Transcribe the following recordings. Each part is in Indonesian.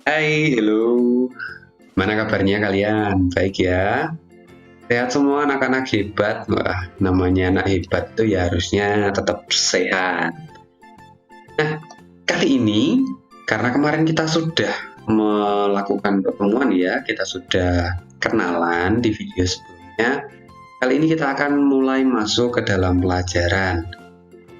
Hai, halo. Mana kabarnya kalian? Baik ya? Sehat semua anak-anak hebat. Wah, namanya anak hebat tuh ya harusnya tetap sehat. Nah, kali ini karena kemarin kita sudah melakukan pertemuan ya, kita sudah kenalan di video sebelumnya. Kali ini kita akan mulai masuk ke dalam pelajaran.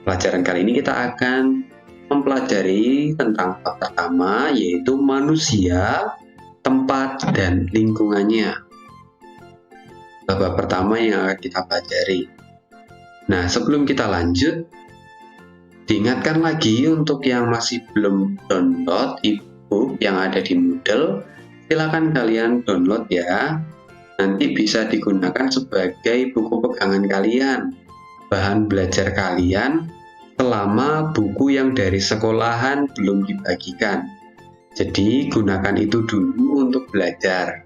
Pelajaran kali ini kita akan mempelajari tentang bab pertama, yaitu manusia, tempat, dan lingkungannya. Bab pertama yang akan kita pelajari. Nah, sebelum kita lanjut, diingatkan lagi untuk yang masih belum download e-book yang ada di Moodle, silakan kalian download ya. Nanti bisa digunakan sebagai buku pegangan kalian, bahan belajar kalian selama buku yang dari sekolahan belum dibagikan. Jadi gunakan itu dulu untuk belajar.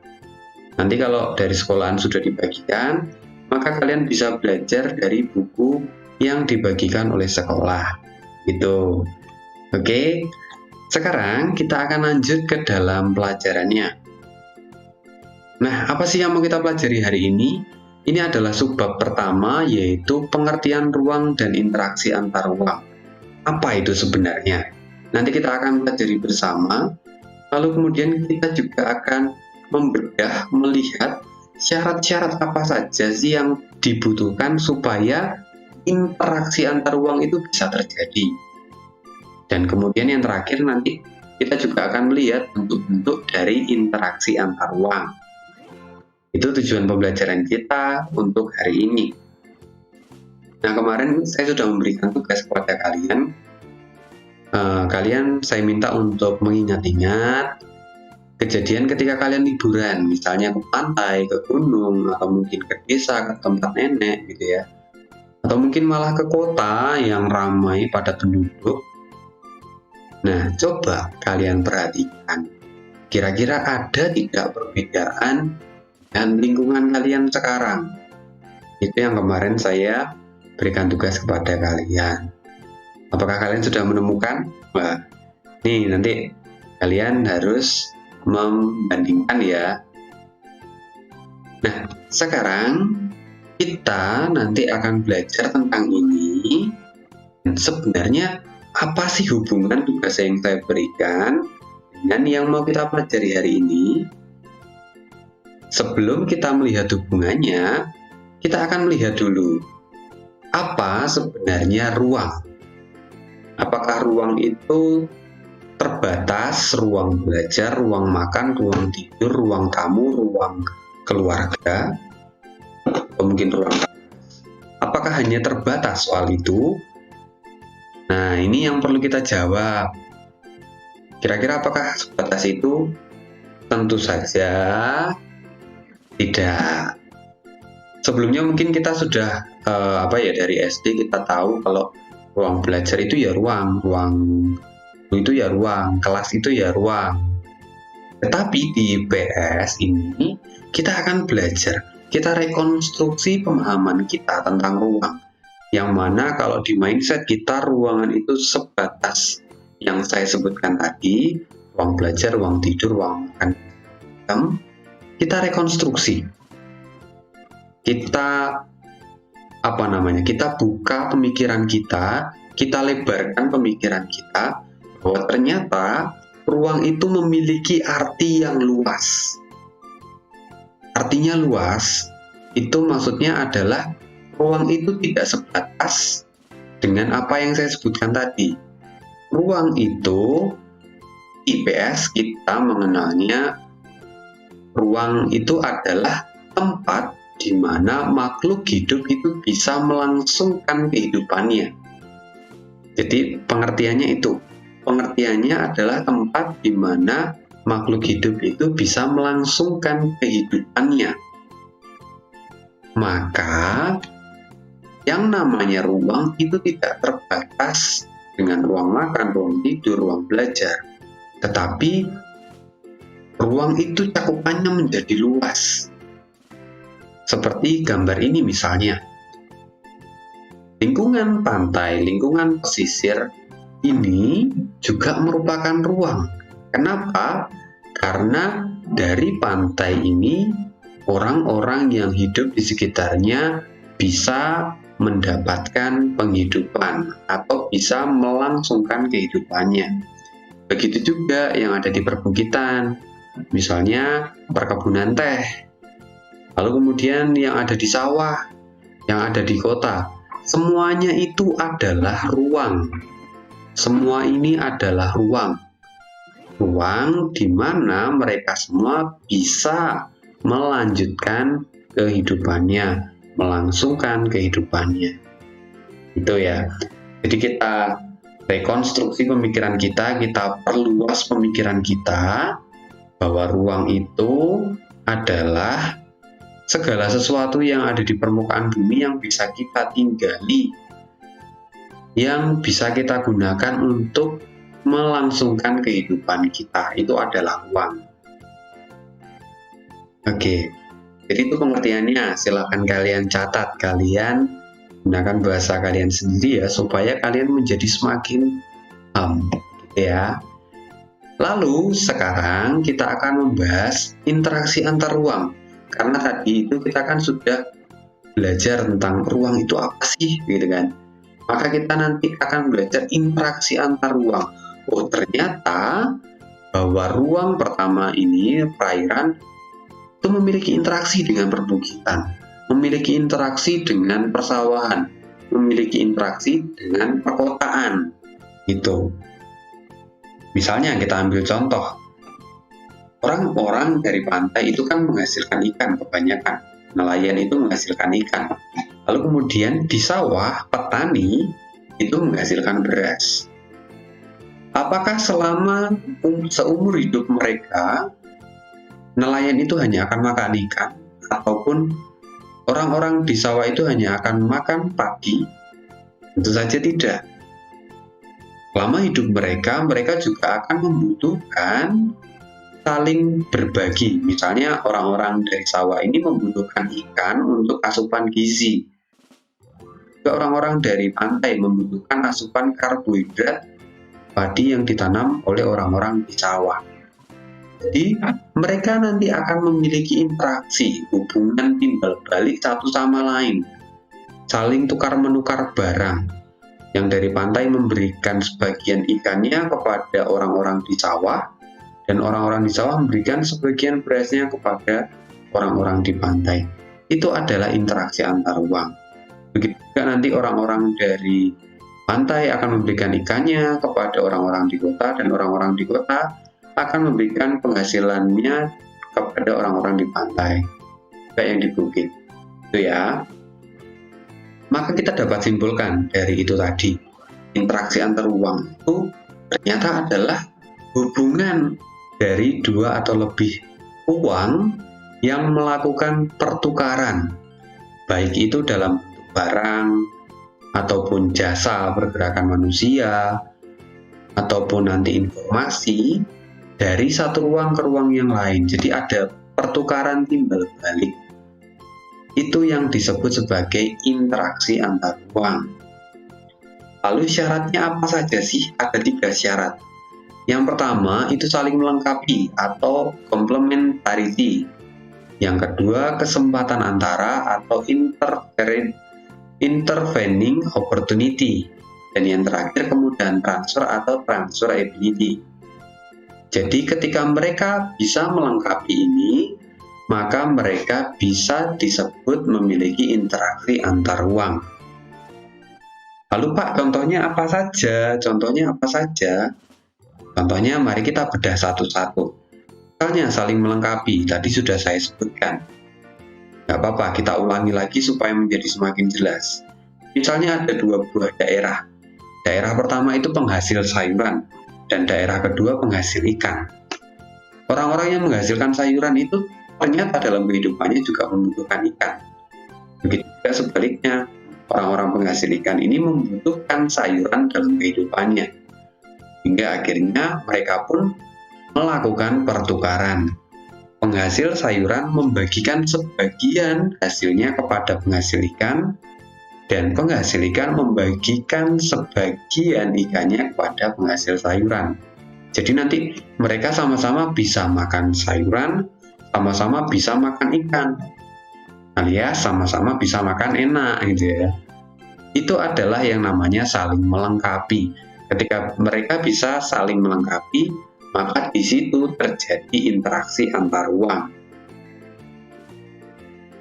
Nanti kalau dari sekolahan sudah dibagikan, maka kalian bisa belajar dari buku yang dibagikan oleh sekolah. Gitu. Oke. Sekarang kita akan lanjut ke dalam pelajarannya. Nah, apa sih yang mau kita pelajari hari ini? Ini adalah subbab pertama, yaitu pengertian ruang dan interaksi antar ruang. Apa itu sebenarnya? Nanti kita akan pelajari bersama, lalu kemudian kita juga akan membedah, melihat syarat-syarat apa saja sih yang dibutuhkan supaya interaksi antar ruang itu bisa terjadi. Dan kemudian yang terakhir nanti kita juga akan melihat bentuk-bentuk dari interaksi antar ruang. Itu tujuan pembelajaran kita untuk hari ini. Nah, kemarin saya sudah memberikan tugas kepada kalian. Kalian saya minta untuk mengingat-ingat kejadian ketika kalian liburan, misalnya ke pantai, ke gunung, atau mungkin ke desa, ke tempat nenek gitu ya. Atau mungkin malah ke kota yang ramai padat penduduk. Nah, coba kalian perhatikan. Kira-kira ada tidak perbedaan dan lingkungan kalian sekarang? Itu yang kemarin saya berikan tugas kepada kalian. Apakah kalian sudah menemukan? Wah, nih nanti kalian harus membandingkan ya. Nah, sekarang kita nanti akan belajar tentang ini. Dan sebenarnya apa sih hubungan tugas yang saya berikan dengan yang mau kita pelajari hari ini? Sebelum kita melihat hubungannya, kita akan melihat dulu apa sebenarnya ruang. Apakah ruang itu terbatas, ruang belajar, ruang makan, ruang tidur, ruang tamu, ruang keluarga, atau mungkin ruang apakah hanya terbatas soal itu? Nah, ini yang perlu kita jawab. Kira-kira apakah sebatas itu? Tentu saja tidak. Sebelumnya mungkin kita sudah dari SD kita tahu kalau ruang belajar itu ya ruang itu ya ruang, kelas itu ya ruang. Tetapi di IPS ini kita akan belajar, kita rekonstruksi pemahaman kita tentang ruang. Yang mana kalau di mindset kita ruangan itu sebatas yang saya sebutkan tadi, ruang belajar, ruang tidur, ruang makan. Kita rekonstruksi, kita kita buka pemikiran kita lebarkan pemikiran kita bahwa ternyata ruang itu memiliki arti yang luas. Artinya luas itu maksudnya adalah ruang itu tidak sebatas dengan apa yang saya sebutkan tadi. Ruang itu IPS kita mengenalnya, ruang itu adalah tempat di mana makhluk hidup itu bisa melangsungkan kehidupannya. Jadi pengertiannya itu. Pengertiannya adalah tempat di mana makhluk hidup itu bisa melangsungkan kehidupannya. Maka yang namanya ruang itu tidak terbatas dengan ruang makan, ruang tidur, ruang belajar. Tetapi ruang itu cakupannya menjadi luas. Seperti gambar ini misalnya. Lingkungan pantai, lingkungan pesisir ini juga merupakan ruang. Kenapa? Karena dari pantai ini orang-orang yang hidup di sekitarnya bisa mendapatkan penghidupan atau bisa melangsungkan kehidupannya. Begitu juga yang ada di perbukitan, misalnya perkebunan teh, lalu kemudian yang ada di sawah, yang ada di kota, semuanya itu adalah ruang. Semua ini adalah ruang di mana mereka semua bisa melanjutkan kehidupannya, melangsungkan kehidupannya. Itu ya. Jadi kita rekonstruksi pemikiran kita perluas pemikiran kita bahwa ruang itu adalah segala sesuatu yang ada di permukaan bumi yang bisa kita tinggali, yang bisa kita gunakan untuk melangsungkan kehidupan kita. Itu adalah ruang. Oke, jadi itu pengertiannya. Silahkan kalian catat, kalian gunakan bahasa kalian sendiri ya, supaya kalian menjadi semakin paham, gitu ya. Lalu sekarang kita akan membahas interaksi antar ruang. Karena tadi itu kita kan sudah belajar tentang ruang itu apa sih, gitu kan. Maka kita nanti akan belajar interaksi antar ruang. Oh, ternyata bahwa ruang pertama ini, perairan, itu memiliki interaksi dengan perbukitan, memiliki interaksi dengan persawahan, memiliki interaksi dengan perkotaan. Gitu. Misalnya kita ambil contoh, orang-orang dari pantai itu kan menghasilkan ikan kebanyakan, nelayan itu menghasilkan ikan. Lalu kemudian di sawah, petani itu menghasilkan beras. Apakah selama seumur hidup mereka, nelayan itu hanya akan makan ikan, ataupun orang-orang di sawah itu hanya akan makan padi? Tentu saja tidak. Selama hidup mereka juga akan membutuhkan saling berbagi. Misalnya orang-orang dari sawah ini membutuhkan ikan untuk asupan gizi. Juga orang-orang dari pantai membutuhkan asupan karbohidrat padi yang ditanam oleh orang-orang di sawah. Jadi mereka nanti akan memiliki interaksi, hubungan timbal balik satu sama lain, saling tukar-menukar barang. Yang dari pantai memberikan sebagian ikannya kepada orang-orang di sawah, dan orang-orang di sawah memberikan sebagian berasnya kepada orang-orang di pantai. Itu adalah interaksi antar ruang. Begitu juga nanti orang-orang dari pantai akan memberikan ikannya kepada orang-orang di kota, dan orang-orang di kota akan memberikan penghasilannya kepada orang-orang di pantai, kayak yang di bukit. Itu ya. Maka kita dapat simpulkan dari itu tadi, interaksi antar ruang itu ternyata adalah hubungan dari dua atau lebih ruang yang melakukan pertukaran, baik itu dalam bentuk barang, ataupun jasa pergerakan manusia, ataupun nanti informasi dari satu ruang ke ruang yang lain. Jadi ada pertukaran timbal balik. Itu yang disebut sebagai interaksi antar ruang. Lalu syaratnya apa saja sih? Ada 3 syarat. Yang pertama itu saling melengkapi atau complementarity. Yang kedua kesempatan antara atau intervening opportunity. Dan yang terakhir kemudahan transfer atau transferability. Jadi ketika mereka bisa melengkapi ini, maka mereka bisa disebut memiliki interaksi antar ruang. Lalu Pak, contohnya apa saja? Contohnya mari kita bedah satu-satu. Misalnya saling melengkapi, tadi sudah saya sebutkan. Gak apa-apa, kita ulangi lagi supaya menjadi semakin jelas. Misalnya ada 2 buah daerah. Daerah pertama itu penghasil sayuran, dan daerah kedua penghasil ikan. Orang-orang yang menghasilkan sayuran itu ternyata dalam kehidupannya juga membutuhkan ikan. Begitu juga sebaliknya, orang-orang penghasil ikan ini membutuhkan sayuran dalam kehidupannya. Hingga akhirnya mereka pun melakukan pertukaran. Penghasil sayuran membagikan sebagian hasilnya kepada penghasil ikan, dan penghasil ikan membagikan sebagian ikannya kepada penghasil sayuran. Jadi nanti mereka sama-sama bisa makan sayuran, sama-sama bisa makan ikan, alias sama-sama bisa makan enak gitu ya. Itu adalah yang namanya saling melengkapi. Ketika mereka bisa saling melengkapi, maka di situ terjadi interaksi antar ruang.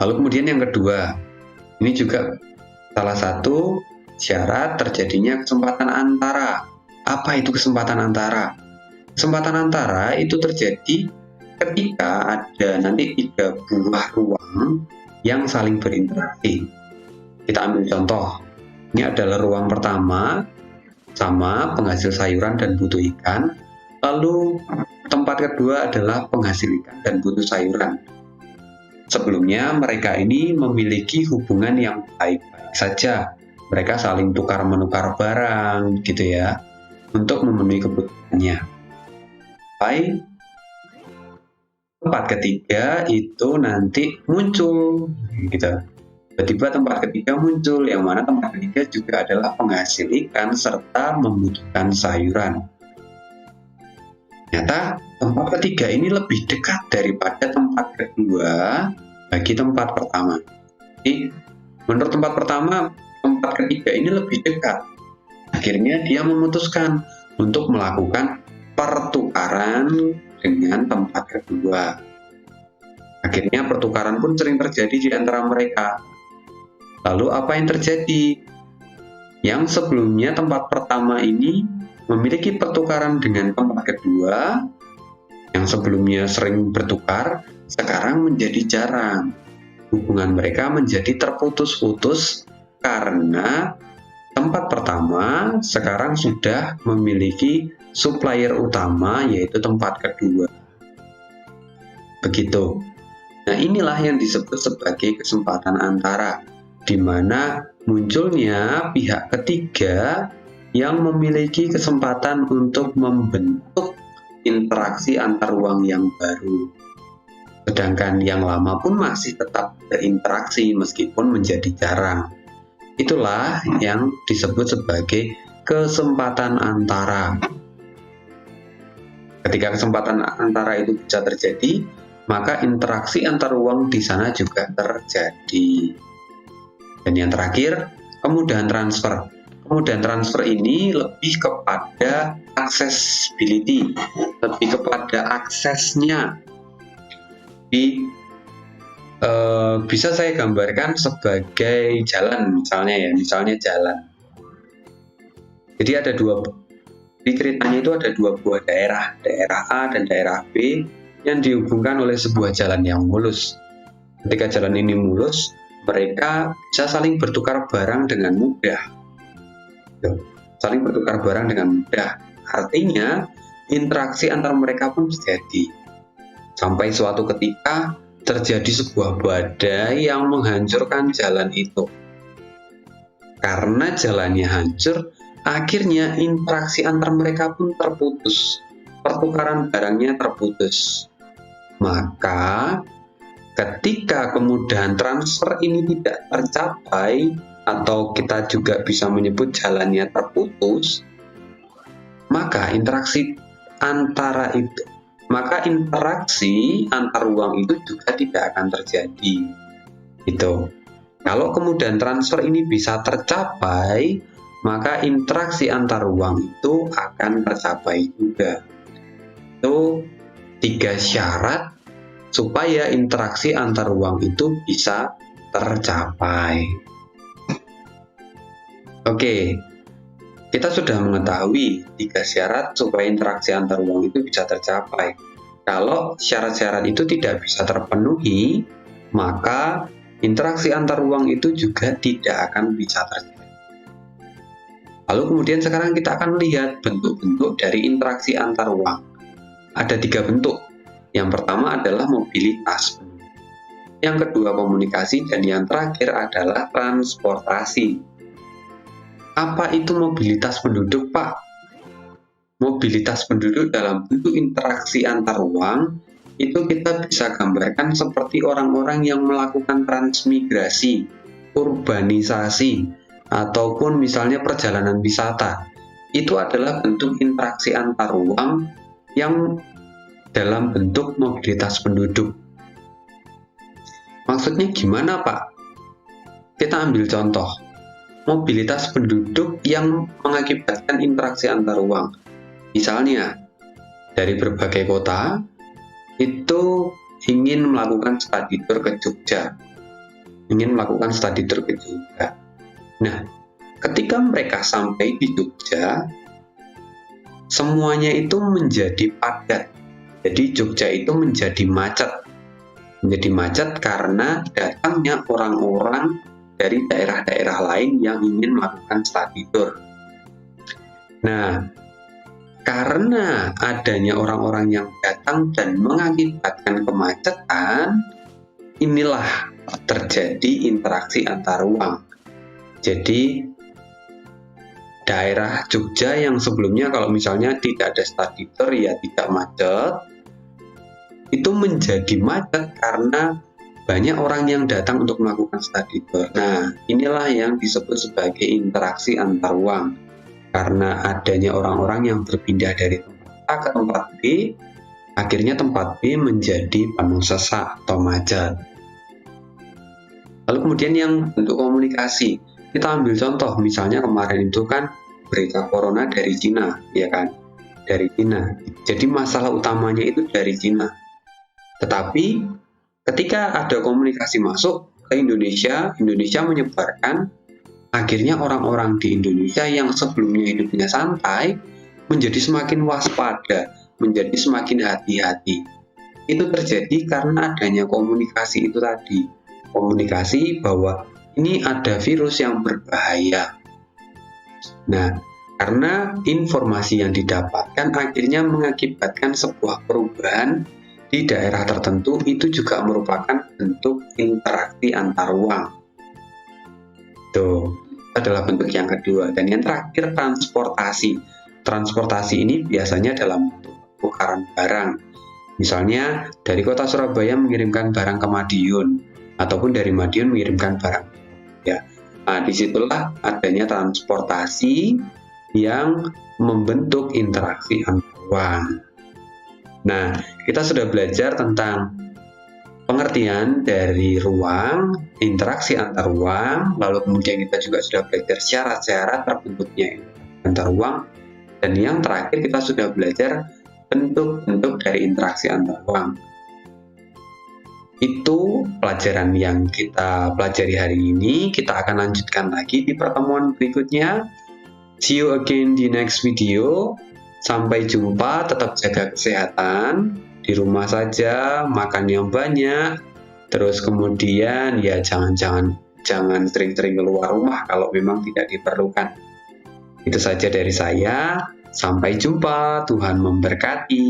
Lalu kemudian yang kedua, ini juga salah satu syarat terjadinya kesempatan antara. Apa itu kesempatan antara? Kesempatan antara itu terjadi ketika ada nanti 3 buah ruang yang saling berinteraksi. Kita ambil contoh. Ini adalah ruang pertama sama penghasil sayuran dan butuh ikan. Lalu tempat kedua adalah penghasil ikan dan butuh sayuran. Sebelumnya mereka ini memiliki hubungan yang baik-baik saja. Mereka saling tukar-menukar barang gitu ya, untuk memenuhi kebutuhannya. Sampai tempat ketiga itu nanti muncul gitu. Tiba-tiba tempat ketiga muncul, yang mana tempat ketiga juga adalah penghasil ikan serta membutuhkan sayuran. Ternyata tempat ketiga ini lebih dekat daripada tempat kedua bagi tempat pertama. Jadi menurut tempat pertama, tempat ketiga ini lebih dekat. Akhirnya dia memutuskan untuk melakukan pertukaran dengan tempat kedua. Akhirnya pertukaran pun sering terjadi di antara mereka. Lalu apa yang terjadi? Yang sebelumnya tempat pertama ini memiliki pertukaran dengan tempat kedua, yang sebelumnya sering bertukar, sekarang menjadi jarang. Hubungan mereka menjadi terputus-putus karena tempat pertama sekarang sudah memiliki supplier utama, yaitu tempat kedua. Begitu. Nah, inilah yang disebut sebagai kesempatan antara, di mana munculnya pihak ketiga yang memiliki kesempatan untuk membentuk interaksi antar ruang yang baru. Sedangkan yang lama pun masih tetap berinteraksi meskipun menjadi jarang. Itulah yang disebut sebagai kesempatan antara. Ketika kesempatan antara itu bisa terjadi, maka interaksi antar ruang di sana juga terjadi. Dan yang terakhir, kemudahan transfer. Kemudahan transfer ini lebih kepada accessibility, lebih kepada aksesnya. Bisa saya gambarkan sebagai jalan, misalnya jalan. Jadi ada di ceritanya itu ada 2 buah daerah A dan daerah B yang dihubungkan oleh sebuah jalan yang mulus. Ketika jalan ini mulus, mereka bisa saling bertukar barang dengan mudah. Artinya, interaksi antar mereka pun terjadi. Sampai suatu ketika terjadi sebuah badai yang menghancurkan jalan itu. Karena jalannya hancur, akhirnya interaksi antar mereka pun terputus. Pertukaran barangnya terputus. Maka ketika kemudahan transfer ini tidak tercapai, atau kita juga bisa menyebut jalannya terputus, maka interaksi antar ruang itu juga tidak akan terjadi. Gitu. Kalau kemudahan transfer ini bisa tercapai, maka interaksi antar ruang itu akan tercapai juga. Itu 3 syarat supaya interaksi antar ruang itu bisa tercapai. Oke, kita sudah mengetahui 3 syarat supaya interaksi antar ruang itu bisa tercapai. Kalau syarat-syarat itu tidak bisa terpenuhi, maka interaksi antar ruang itu juga tidak akan bisa terjadi. Lalu kemudian sekarang kita akan melihat bentuk-bentuk dari interaksi antar ruang. Ada 3 bentuk. Yang pertama adalah mobilitas, yang kedua komunikasi, dan yang terakhir adalah transportasi. Apa itu mobilitas penduduk, Pak? Mobilitas penduduk dalam bentuk interaksi antar ruang itu kita bisa gambarkan seperti orang-orang yang melakukan transmigrasi, urbanisasi, ataupun misalnya perjalanan wisata. Itu adalah bentuk interaksi antar ruang yang dalam bentuk mobilitas penduduk. Maksudnya gimana, Pak? Kita ambil contoh, mobilitas penduduk yang mengakibatkan interaksi antar ruang. Misalnya, dari berbagai kota, itu ingin melakukan study tour ke Jogja. Nah, ketika mereka sampai di Jogja, semuanya itu menjadi padat. Jadi Jogja itu menjadi macet karena datangnya orang-orang dari daerah-daerah lain yang ingin melakukan study tour. Nah, karena adanya orang-orang yang datang dan mengakibatkan kemacetan, inilah terjadi interaksi antar ruang. Jadi daerah Jogja yang sebelumnya kalau misalnya tidak ada study tour ya tidak macet, itu menjadi macet karena banyak orang yang datang untuk melakukan study tour. Nah, inilah yang disebut sebagai interaksi antar ruang. Karena adanya orang-orang yang berpindah dari tempat A ke tempat B, akhirnya tempat B menjadi penuh sesak atau macet. Lalu kemudian yang bentuk komunikasi, kita ambil contoh, misalnya kemarin itu kan berita corona dari Cina, ya kan? Dari Cina. Jadi masalah utamanya itu dari Cina. Tetapi ketika ada komunikasi masuk ke Indonesia menyebarkan, akhirnya orang-orang di Indonesia yang sebelumnya hidupnya santai menjadi semakin waspada, menjadi semakin hati-hati. Itu terjadi karena adanya komunikasi itu tadi. Komunikasi bahwa ini ada virus yang berbahaya. Nah, karena informasi yang didapatkan akhirnya mengakibatkan sebuah perubahan di daerah tertentu, itu juga merupakan bentuk interaksi antar ruang. Itu adalah bentuk yang kedua. Dan yang terakhir, transportasi. Transportasi ini biasanya dalam bentuk tukaran barang. Misalnya dari kota Surabaya mengirimkan barang ke Madiun, ataupun dari Madiun mengirimkan barang. Ya, nah, disitulah adanya transportasi yang membentuk interaksi antar ruang. Nah, kita sudah belajar tentang pengertian dari ruang, interaksi antar ruang, lalu kemudian kita juga sudah belajar syarat-syarat terbentuknya antar ruang, dan yang terakhir kita sudah belajar bentuk-bentuk dari interaksi antar ruang. Itu pelajaran yang kita pelajari hari ini. Kita akan lanjutkan lagi di pertemuan berikutnya. See you again di next video. Sampai jumpa, tetap jaga kesehatan, di rumah saja, makan yang banyak, terus kemudian ya jangan sering-sering keluar rumah kalau memang tidak diperlukan. Itu saja dari saya. Sampai jumpa, Tuhan memberkati.